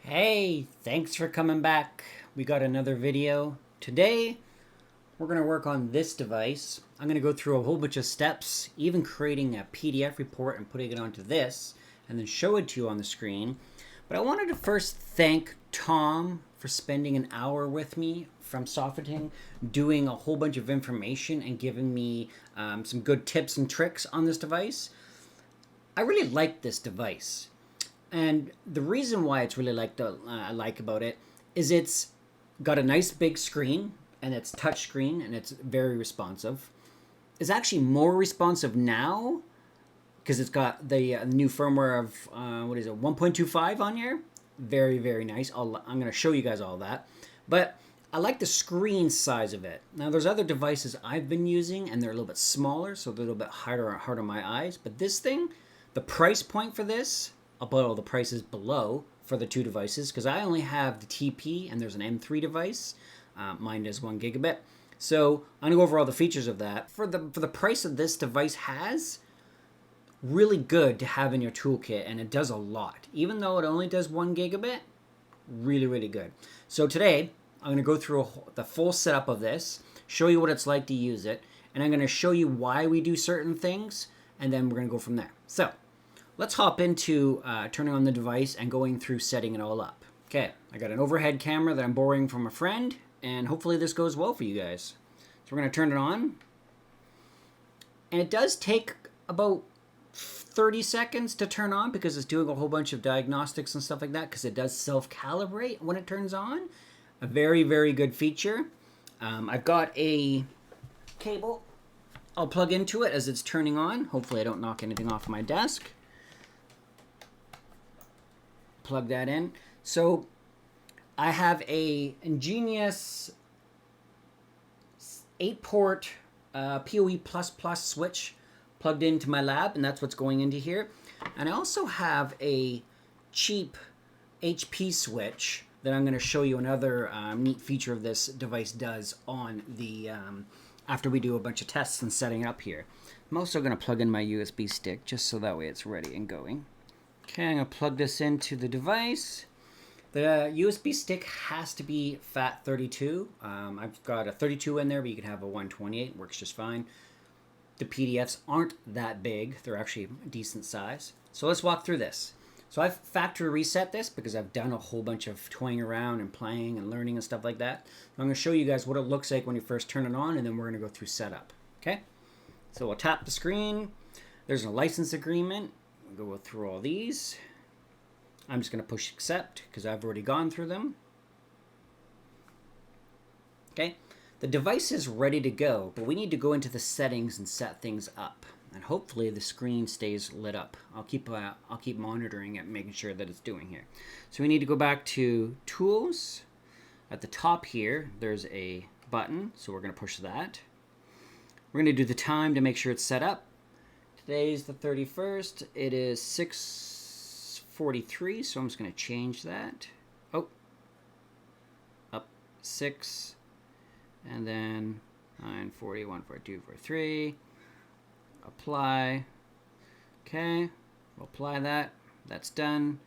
Hey, thanks for coming back. We got another video. Today, we're going to work on this device. I'm going to go through a whole bunch of steps, even creating a PDF report and putting it onto this, and then show it to you on the screen. But I wanted to first thank Tom for spending an hour with me from Softing, doing a whole bunch of information and giving me some good tips and tricks on this device. I really like this device. And the reason why it's really I like about it is it's got a nice big screen and it's touch screen and it's very responsive. It's actually more responsive now because it's got the new firmware of 1.25 on here. Very, very nice. I'm going to show you guys all that. But I like the screen size of it. Now there's other devices I've been using and they're a little bit smaller, so they're a little bit harder on my eyes. But this thing, the price point for this, I'll put all the prices below for the two devices because I only have the TP and there's an M3 device. Mine is 1 gigabit. So I'm gonna go over all the features of that. For the price that this device has, really good to have in your toolkit, and it does a lot. Even though it only does 1 gigabit, really, really good. So today, I'm gonna go through the full setup of this, show you what it's like to use it, and I'm gonna show you why we do certain things, and then we're gonna go from there. So let's hop into turning on the device and going through setting it all up. Okay, I got an overhead camera that I'm borrowing from a friend, and hopefully this goes well for you guys. So we're going to turn it on. And it does take about 30 seconds to turn on because it's doing a whole bunch of diagnostics and stuff like that because it does self-calibrate when it turns on. A very, very good feature. I've got a cable I'll plug into it as it's turning on. Hopefully I don't knock anything off my desk. Plug that in. So I have a ingenious 8-port PoE++ switch plugged into my lab, and that's what's going into here. And I also have a cheap HP switch that I'm going to show you another neat feature of this device does on the after we do a bunch of tests and setting it up here. I'm also going to plug in my USB stick just so that way it's ready and going. Okay, I'm going to plug this into the device. The USB stick has to be FAT32. I've got a 32 in there, but you can have a 128. Works just fine. The PDFs aren't that big. They're actually a decent size. So let's walk through this. So I've factory reset this because I've done a whole bunch of toying around and playing and learning and stuff like that. I'm going to show you guys what it looks like when you first turn it on, and then we're going to go through setup. Okay? So we'll tap the screen. There's a license agreement. Go through all these. I'm just going to push accept because I've already gone through them. Okay, the device is ready to go, but we need to go into the settings and set things up. And hopefully the screen stays lit up. I'll keep monitoring it, making sure that it's doing here. So we need to go back to Tools. At the top here, there's a button, so we're going to push that. We're going to do the time to make sure it's set up. Today's the 31st. It is 6:43, so I'm just going to change that. Oh, up 6, and then 9:40, 1:42, 43. Apply. Okay, we'll apply that. That's done.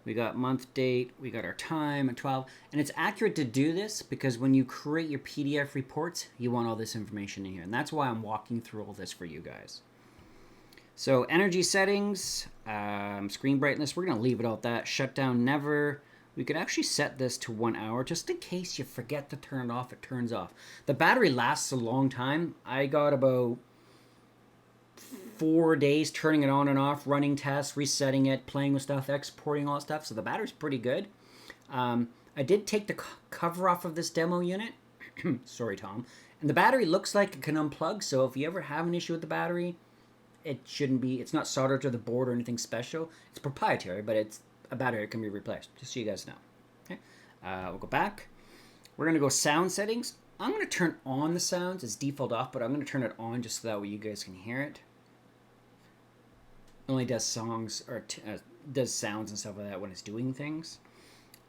We got month, date. We got our time at 12, and it's accurate to do this because when you create your PDF reports, you want all this information in here, and that's why I'm walking through all this for you guys. So energy settings, screen brightness, we're going to leave it at that. Shutdown never. We could actually set this to 1 hour just in case you forget to turn it off, it turns off. The battery lasts a long time. I got about 4 days turning it on and off, running tests, resetting it, playing with stuff, exporting all that stuff. So the battery's pretty good. I did take the cover off of this demo unit. Sorry, Tom. And the battery looks like it can unplug. So if you ever have an issue with the battery, it shouldn't be, it's not soldered to the board or anything special. It's proprietary, but it's a battery that can be replaced, just so you guys know. Okay, we'll go back. We're going to go sound settings. I'm going to turn on the sounds. It's default off, but I'm going to turn it on just so that way you guys can hear it. It only does songs, or does sounds and stuff like that when it's doing things.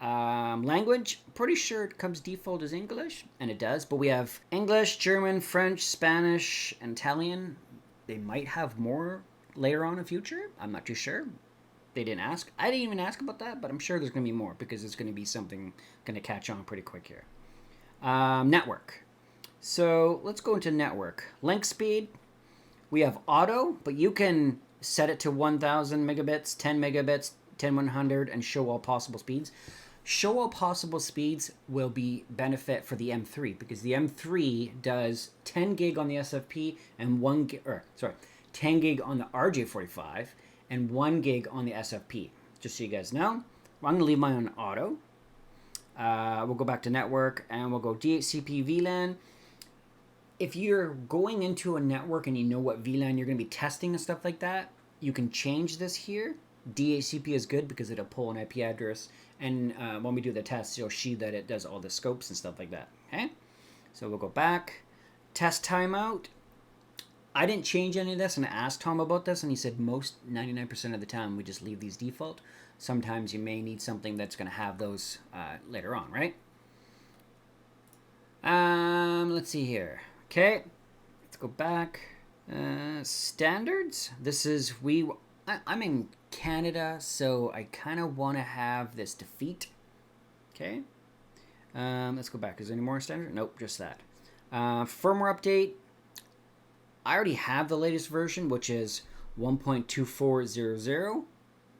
Language, pretty sure it comes default as English, and it does, but we have English, German, French, Spanish, and Italian. They might have more later on in future. I'm not too sure. they didn't ask. I didn't even ask about that, but I'm sure there's going to be more because it's going to be something going to catch on pretty quick here. Network. So let's go into network. Link speed. We have auto, but you can set it to 1000 megabits, 10 megabits, 10100, and show all possible speeds. Show all possible speeds will be benefit for the M3 because the M3 does 10 gig on the SFP and 10 gig on the RJ45 and 1 gig on the SFP. Just so you guys know, I'm going to leave mine on auto. We'll go back to network and we'll go DHCP VLAN. If you're going into a network and you know what VLAN you're going to be testing and stuff like that, you can change this here. DHCP is good because it'll pull an IP address, and when we do the tests, you'll see that it does all the scopes and stuff like that. Okay, so we'll go back. Test timeout. I didn't change any of this, and I asked Tom about this, and he said 99% of the time we just leave these default. Sometimes you may need something that's going to have those later on, right? Let's see here. Okay, let's go back. Standards. This is I'm in Canada, so I kind of want to have this defeat. Okay. Let's go back. Is there any more standard? Nope, just that. Firmware update. I already have the latest version, which is 1.2400.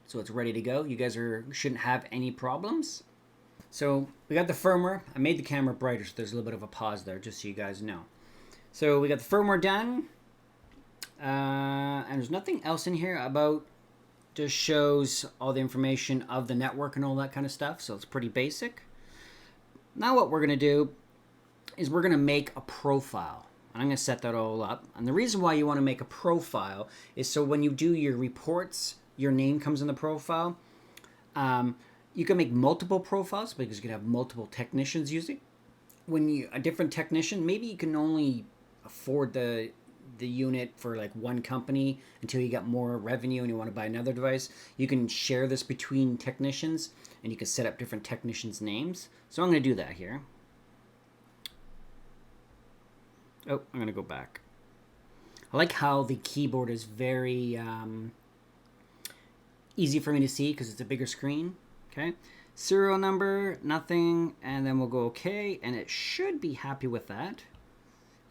So it's ready to go. You guys shouldn't have any problems. So we got the firmware. I made the camera brighter, so there's a little bit of a pause there, just so you guys know. So we got the firmware done. And there's nothing else in here about, just shows all the information of the network and all that kind of stuff. So it's pretty basic. Now what we're going to do is we're going to make a profile. I'm going to set that all up. And the reason why you want to make a profile is so when you do your reports, your name comes in the profile. You can make multiple profiles because you can have multiple technicians using. When a different technician, maybe you can only afford the unit for like one company until you got more revenue and you want to buy another device. You can share this between technicians and you can set up different technicians' names. So I'm going to do that here. Oh, I'm going to go back. I like how the keyboard is very easy for me to see because it's a bigger screen. Okay. Serial number, nothing, and then we'll go OK, and it should be happy with that.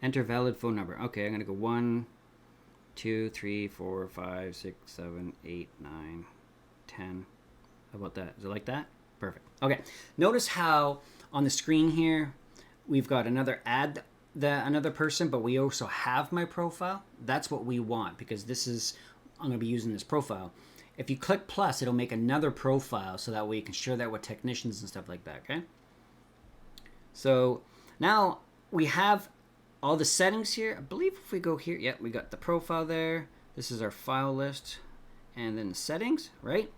Enter valid phone number. Okay, I'm going to go 1, 2, 3, 4, 5, 6, 7, 8, 9, 10. How about that? Is it like that? Perfect. Okay. Notice how on the screen here, we've got another another person, but we also have my profile. That's what we want because I'm going to be using this profile. If you click plus, it'll make another profile so that way you can share that with technicians and stuff like that, okay? So now we have all the settings here. I believe if we go here, yeah, we got the profile there. This is our file list and then the settings, right?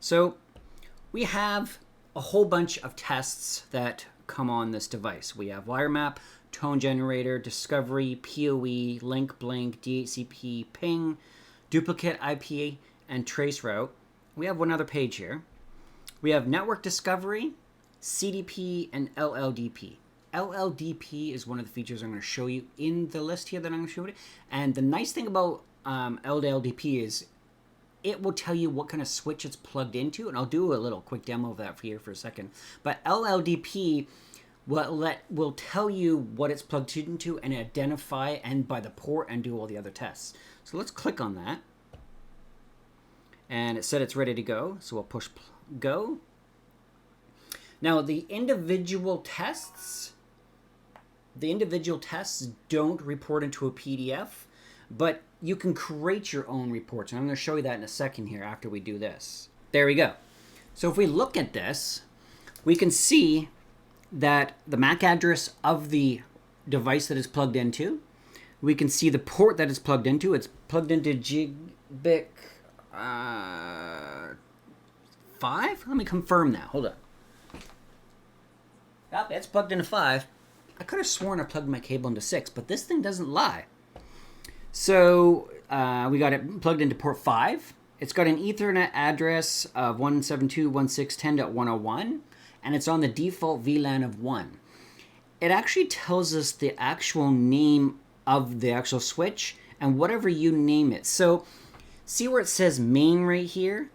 So we have a whole bunch of tests that come on this device. We have wire map, tone generator, discovery, PoE, link blink, DHCP, ping, duplicate IP, and trace route. We have one other page here. We have network discovery, CDP, and LLDP. LLDP is one of the features I'm going to show you in the list here that I'm going to show you. And the nice thing about LLDP is it will tell you what kind of switch it's plugged into. And I'll do a little quick demo of that for you for a second. But LLDP will tell you what it's plugged into and identify and by the port and do all the other tests. So let's click on that. And it said it's ready to go. So we'll push go. Now the individual tests don't report into a PDF, but you can create your own reports. And I'm going to show you that in a second here after we do this. There we go. So if we look at this, we can see that the MAC address of the device that is plugged into, we can see the port that it's plugged into. It's plugged into Gigabit 5. Let me confirm that. Hold on. Yep, it's plugged into 5. I could have sworn I plugged my cable into 6, but this thing doesn't lie. So we got it plugged into port 5. It's got an Ethernet address of 172.168.10.101, and it's on the default VLAN of 1. It actually tells us the actual name of the actual switch and whatever you name it. So see where it says main right here?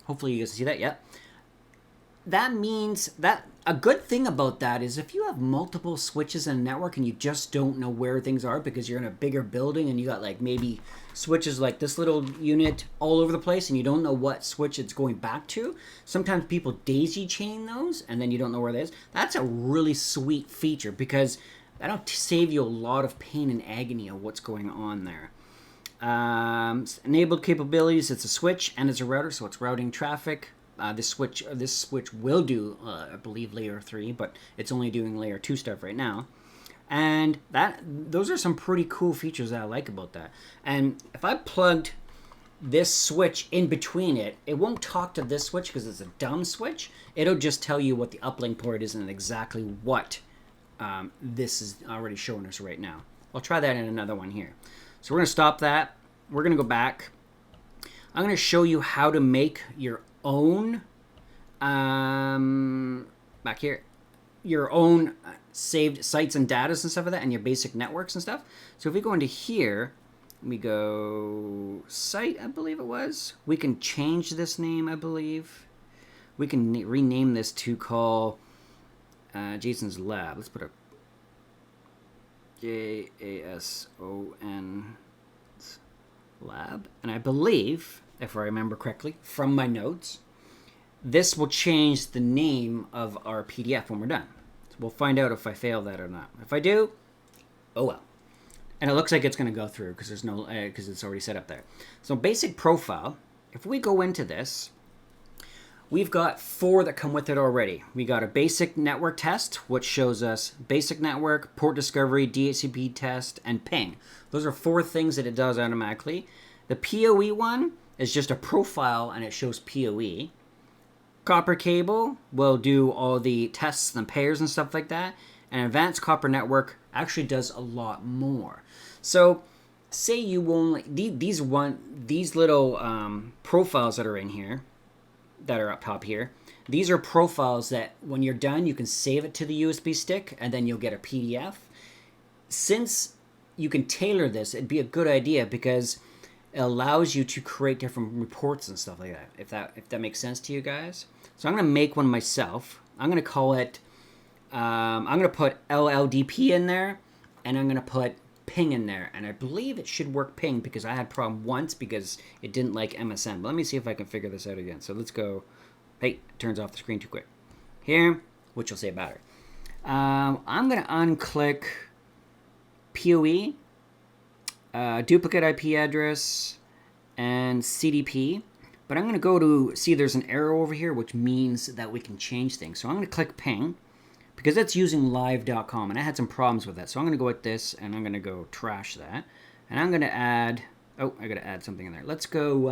Hopefully you guys see that. Yep. That means that a good thing about that is if you have multiple switches in a network and you just don't know where things are because you're in a bigger building and you got like maybe switches like this little unit all over the place and you don't know what switch it's going back to. Sometimes people daisy chain those and then you don't know where it is. That's a really sweet feature because that'll save you a lot of pain and agony of what's going on there. Enabled capabilities, it's a switch and it's a router, so it's routing traffic. This switch will do, I believe, layer 3, but it's only doing layer 2 stuff right now. And those are some pretty cool features that I like about that. And if I plugged this switch in between it, it won't talk to this switch because it's a dumb switch. It'll just tell you what the uplink port is and exactly what this is already showing us right now. I'll try that in another one here. So we're going to stop that. We're going to go back. I'm going to show you how to make your own back here your own saved sites and data and stuff like that and your basic networks and stuff. So if we go into here, we go site, I believe it was, we can change this name. I believe we can rename this to call Jason's Lab. Let's put a JASON Lab, and I believe, if I remember correctly from my notes, this will change the name of our PDF when we're done. So we'll find out if I fail that or not. If I do, oh well. And it looks like it's going to go through because there's no because it's already set up there. So basic profile. If we go into this, we've got 4 that come with it already. We got a basic network test, which shows us basic network, port discovery, DHCP test, and ping. Those are 4 things that it does automatically. The PoE one is just a profile and it shows PoE. Copper cable will do all the tests and pairs and stuff like that. And advanced copper network actually does a lot more. So say you only, these little profiles that are in here, that are up top here, these are profiles that when you're done, you can save it to the USB stick and then you'll get a PDF. Since you can tailor this, it'd be a good idea because it allows you to create different reports and stuff like that, if that makes sense to you guys. So I'm going to make one myself. I'm going to call it, I'm going to put LLDP in there, and I'm going to put ping in there. And I believe it should work ping because I had a problem once because it didn't like MSN. But let me see if I can figure this out again. So let's go, hey, it turns off the screen too quick. Here, which will say better. I'm going to unclick PoE, duplicate IP address, and CDP. But I'm going to go to, see there's an arrow over here, which means that we can change things. So I'm going to click ping, because that's using live.com, and I had some problems with that. So I'm going to go with this, and I'm going to go trash that. And I'm going to add, oh, I got to add something in there. Let's go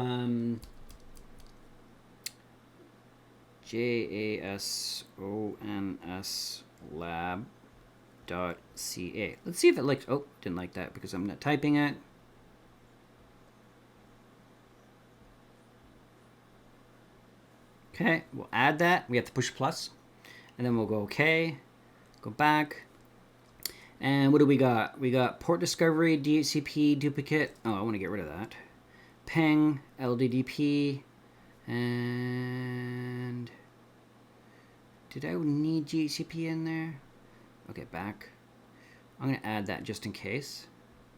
JASONS lab.ca. Let's see if it likes, oh, didn't like that because I'm not typing it. Okay, we'll add that. We have to push plus. And then we'll go okay, go back. And what do we got? We got port discovery, DHCP, duplicate. Oh, I want to get rid of that. Ping, LDDP, and did I need DHCP in there? Okay, back. I'm going to add that just in case.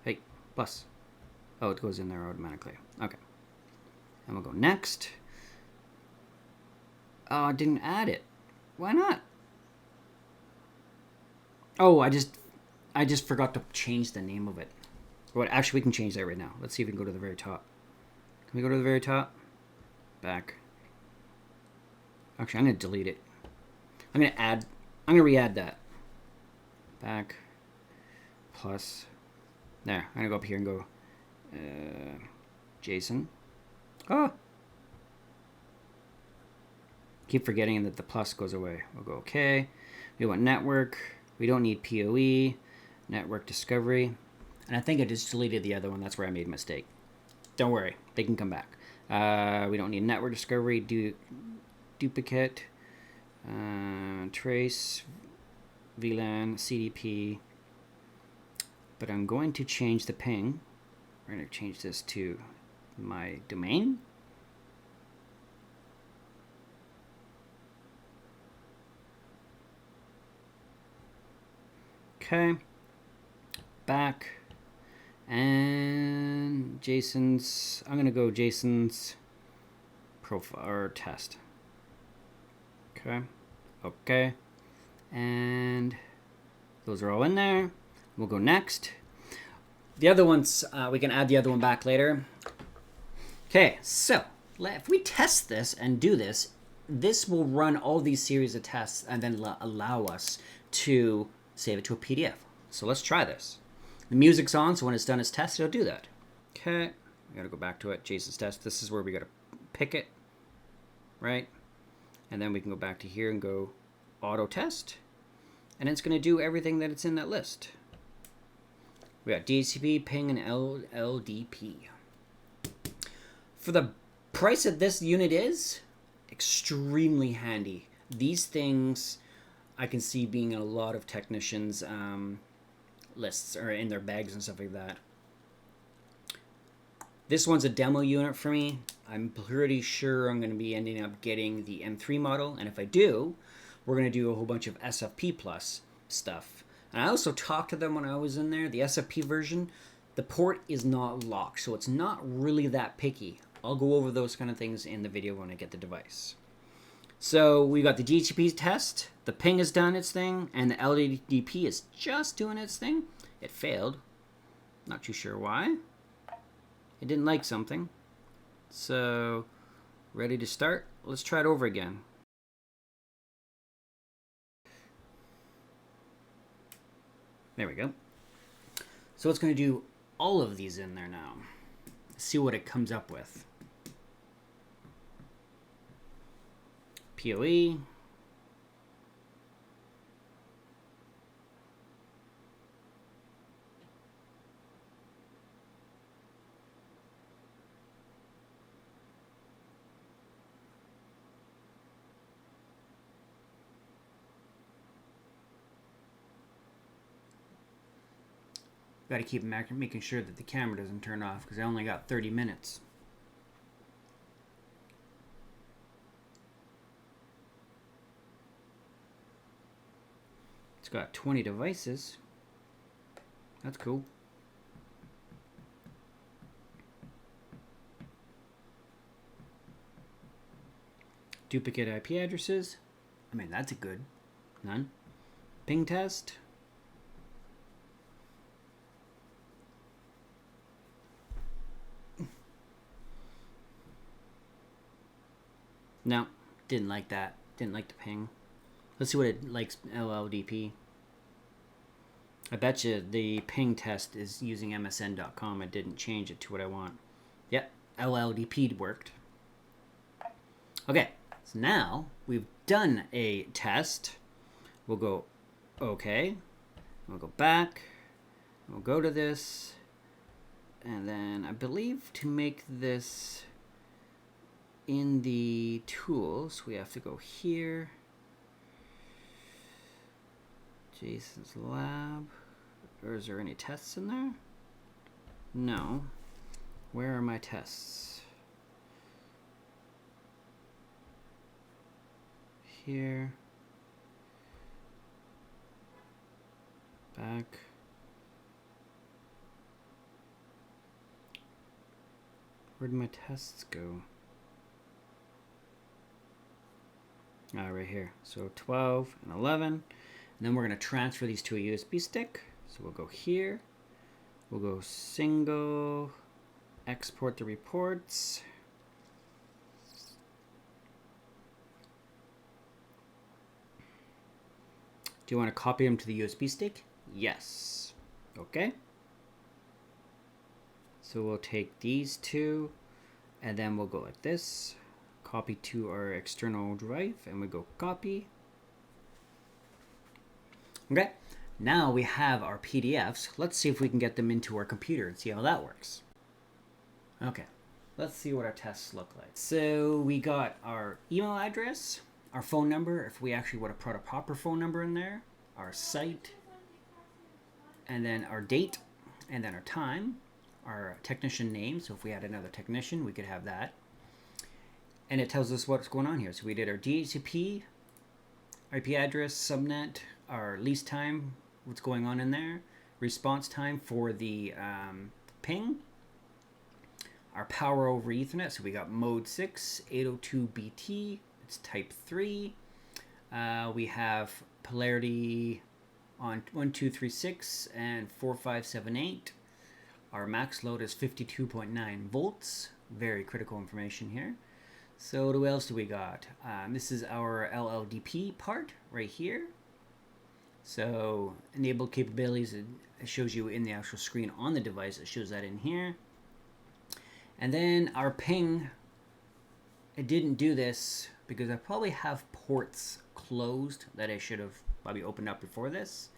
Hey, plus. Oh, it goes in there automatically. Okay. And we'll go next. Oh, I didn't add it. Why not? Oh, I just forgot to change the name of it. Well, actually, we can change that right now. Let's see if we can go to the very top. Can we go to the very top? Back. Actually, I'm going to delete it. I'm going to re-add that. Back. Plus. There. I'm going to go up here and go Jason. Oh! Keep forgetting that the plus goes away. We'll go okay. We want network. We don't need PoE. Network discovery. And I think I just deleted the other one. That's where I made a mistake. Don't worry. They can come back. We don't need network discovery. Duplicate. Trace. VLAN. CDP. But I'm going to change the ping. We're going to change this to my domain. Okay. Back. And Jason's, I'm going to go Jason's profile or test. Okay. Okay. And those are all in there. We'll go next. The other ones, we can add the other one back later. Okay, so if we test this and do this, this will run all these series of tests and then allow us to save it to a PDF. So let's try this. The music's on, so when it's done its test, it'll do that. Okay, we gotta go back to it. Jason's test. This is where we gotta pick it, right? And then we can go back to here and go auto test. And it's gonna do everything that it's in that list. We got DHCP, ping, and LLDP. For the price that this unit is, extremely handy. These things I can see being in a lot of technicians' lists or in their bags and stuff like that. This one's a demo unit for me. I'm pretty sure I'm going to be ending up getting the M3 model, and if I do, we're going to do a whole bunch of SFP plus stuff. And I also talked to them when I was in there. The SFP version, the port is not locked, so it's not really that picky. I'll go over those kind of things in the video when I get the device. So we got the DHCP test, the ping has done its thing, and the LLDP is just doing its thing. It failed. Not too sure why. It didn't like something. So, ready to start? Let's try it over again. There we go. So it's going to do all of these in there now. See what it comes up with. PoE. Got to keep making sure that the camera doesn't turn off because I only got 30 minutes. It's got 20 devices. That's cool. Duplicate IP addresses. I mean, that's a good. None. Ping test. No, didn't like that. Didn't like the ping. Let's see what it likes. LLDP. I bet you the ping test is using msn.com. I didn't change it to what I want. Yep, LLDP worked. Okay, so now we've done a test. We'll go okay. We'll go back. We'll go to this. And then I believe to make this in the tools, we have to go here. Jason's lab. Or is there any tests in there? No. Where are my tests? Here. Back. Where did my tests go? Right here. So 12 and 11. And then we're going to transfer these to a USB stick. So we'll go here. We'll go single, export the reports. Do you want to copy them to the USB stick? Yes. Okay. So we'll take these two, and then we'll go like this. Copy to our external drive, and we go copy. Okay, now we have our PDFs. Let's see if we can get them into our computer and see how that works. Okay, let's see what our tests look like. So we got our email address, our phone number, if we actually would have put a proper phone number in there, our site, and then our date, and then our time, our technician name. So if we had another technician, we could have that. And it tells us what's going on here. So we did our DHCP, IP address, subnet, our lease time, what's going on in there. Response time for the ping. Our power over Ethernet, so we got mode 6, 802.BT, it's type 3. We have polarity on 1236 and 4578. Our max load is 52.9 volts. Very critical information here. So what else do we got? This is our LLDP part right here. So enabled capabilities, it shows you in the actual screen on the device. It shows that in here. And then our ping, it didn't do this because I probably have ports closed that I should have probably opened up before this.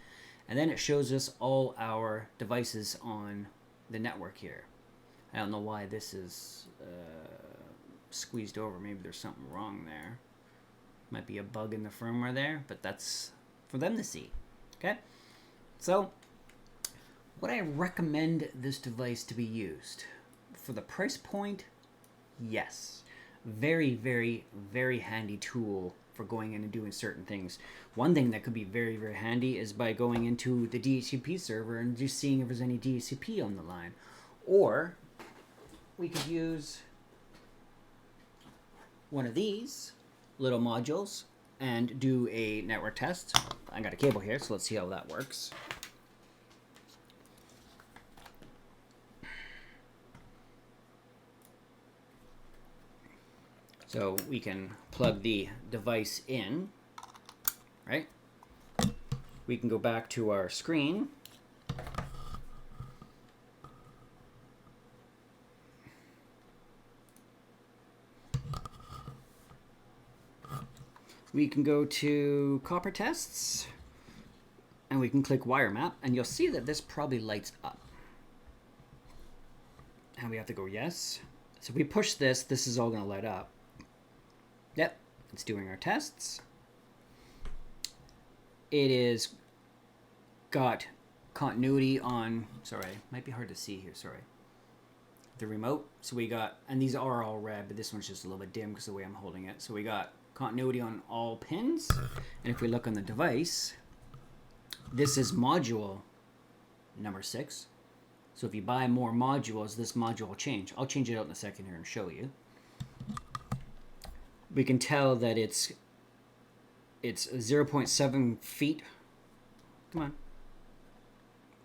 And then it shows us all our devices on the network here. I don't know why this is squeezed over. Maybe there's something wrong there. Might be a bug in the firmware there, but that's for them to see. Okay? So, would I recommend this device to be used? For the price point, yes. Very, very, very handy tool for going in and doing certain things. One thing that could be very, very handy is by going into the DHCP server and just seeing if there's any DHCP on the line. Or we could use one of these little modules and do a network test. I got a cable here, so let's see how that works. So we can plug the device in, right? We can go back to our screen. We can go to copper tests and we can click wire map, and you'll see that this probably lights up. And we have to go yes. So if we push this, this is all going to light up. Yep, it's doing our tests. It is got continuity on, sorry, might be hard to see here, sorry. The remote, so we got, and these are all red, but this one's just a little bit dim because of the way I'm holding it. So we got continuity on all pins, and if we look on the device, this is module number 6. So if you buy more modules, this module will change. I'll change it out in a second here and show you. We can tell that it's 0.7 feet. Come on.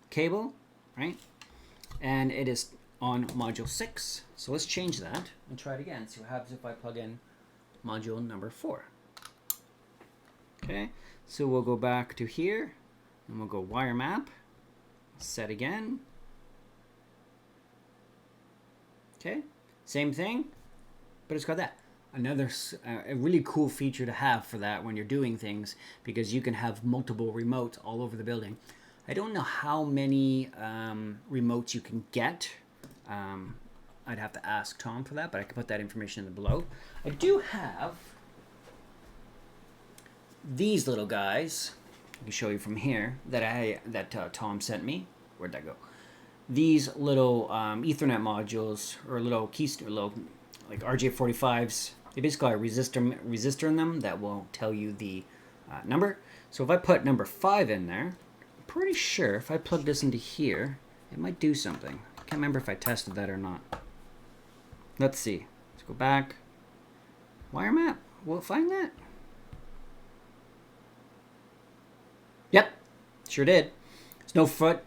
Cable, right? And it is on module 6. So let's change that and try it again. See what happens if I plug in module number 4. Okay, so we'll go back to here and we'll go wire map, set again. Okay, same thing, but it's got that. Another a really cool feature to have for that when you're doing things, because you can have multiple remotes all over the building. I don't know how many remotes you can get. I'd have to ask Tom for that, but I can put that information in the below. I do have these little guys. I can show you from here that Tom sent me. Where'd that go? These little Ethernet modules, or little like RJ45s. They basically have a resistor in them that will tell you the number. So if I put number 5 in there, I'm pretty sure if I plug this into here, it might do something. I can't remember if I tested that or not. Let's see. Let's go back. Wire map. Will it find that? Yep, sure did. It's no foot,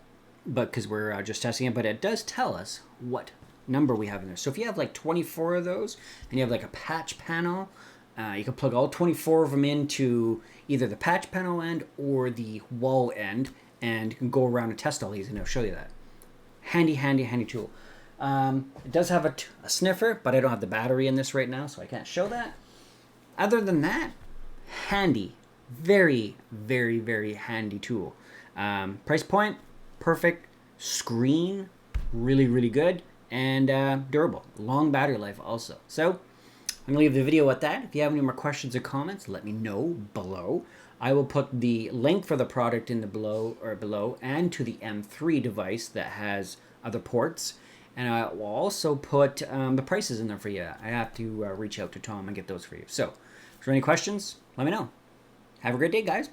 but because we're just testing it, but it does tell us what number we have in there. So if you have like 24 of those and you have like a patch panel, you can plug all 24 of them into either the patch panel end or the wall end, and you can go around and test all these, and it'll show you that. Handy, handy, handy tool. It does have a sniffer, but I don't have the battery in this right now, so I can't show that. Other than that, handy. Very, very, very handy tool. Price point, perfect. Screen, really, really good. And durable. Long battery life also. So, I'm going to leave the video at that. If you have any more questions or comments, let me know below. I will put the link for the product in the below, and to the M3 device that has other ports. And I will also put the prices in there for you. I have to reach out to Tom and get those for you. So, if there are any questions, let me know. Have a great day, guys.